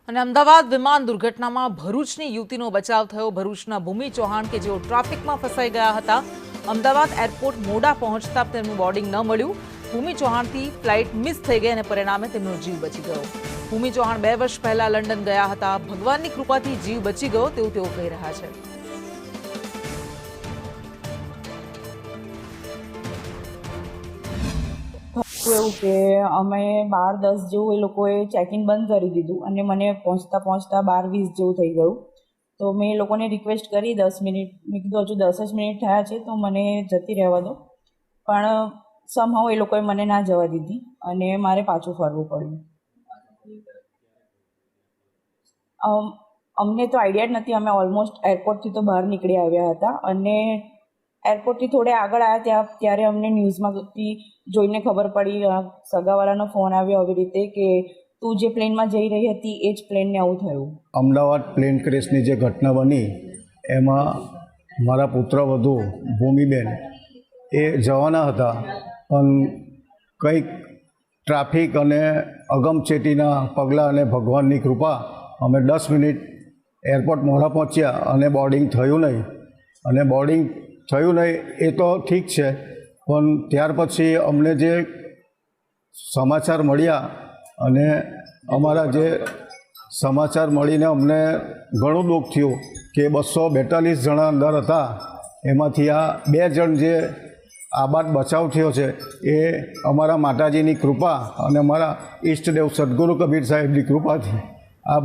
અને અમદાવાદ વિમાન દુર્ઘટનામાં ભરૂચની યુવતીનો બચાવ થયો। ભરૂચના ભૂમિ ચૌહાણ કે જેઓ ટ્રાફિકમાં ફસાઈ ગયા હતા, અમદાવાદ એરપોર્ટ મોડા પહોંચતા તેમનું બોર્ડિંગ ન મળ્યું। ભૂમિ ચૌહાણથી ફ્લાઇટ મિસ થઈ ગઈ અને પરિણામે તેમનો જીવ બચી ગયો। ભૂમિ ચૌહાણ 2 વર્ષ પહેલા લંડન ગયા હતા। ભગવાનની કૃપાથી જીવ બચી ગયો તેવું તેઓ કહી રહ્યા છે। એવું કે અમે 12:10 જેવું એ લોકોએ ચેકિંગ બંધ કરી દીધું અને મને પહોંચતા 12:20 જેવું થઈ ગયું। તો મેં એ લોકોને રિક્વેસ્ટ કરી 10 મિનિટ, મેં કીધું હજુ 10 જ મિનિટ થયા છે તો મને જતી રહેવા દો, પણ સમહાઉ એ લોકોએ મને ના જવા દીધી અને મારે પાછું ફરવું પડ્યું। અમને તો આઈડિયા જ નથી, અમે ઓલમોસ્ટ એરપોર્ટથી તો બહાર નીકળી આવ્યા હતા અને એરપોર્ટથી થોડે આગળ આવ્યા ત્યારે અમને ન્યૂઝમાંથી જોઈને ખબર પડી, સગાવાળાનો ફોન આવ્યો આવી રીતે કે તું જે પ્લેનમાં જઈ રહી હતી એ જ પ્લેનને આવું થયું। અમદાવાદ પ્લેન ક્રેશની જે ઘટના બની એમાં મારા પુત્રવધુ ભૂમિબેન એ જવાના હતા, પણ કંઈક ટ્રાફિક અને અગમચેતીના પગલાં અને ભગવાનની કૃપા અમે 10 મિનિટ એરપોર્ટ મોડા પહોંચ્યા અને બોર્ડિંગ થયું નહીં। અને બોર્ડિંગ થયું નહીં એ તો ઠીક છે, પણ ત્યાર પછી અમને જે સમાચાર મળ્યા અને અમારા જે સમાચાર મળીને અમને ઘણું દુઃખ થયું કે 242 જણા અંદર હતા, એમાંથી આ 2 જણ જે આબાદ બચાવ થયો છે એ અમારા માતાજીની કૃપા અને અમારા ઈષ્ટદેવ સદગુરુ કબીર સાહેબની કૃપાથી આ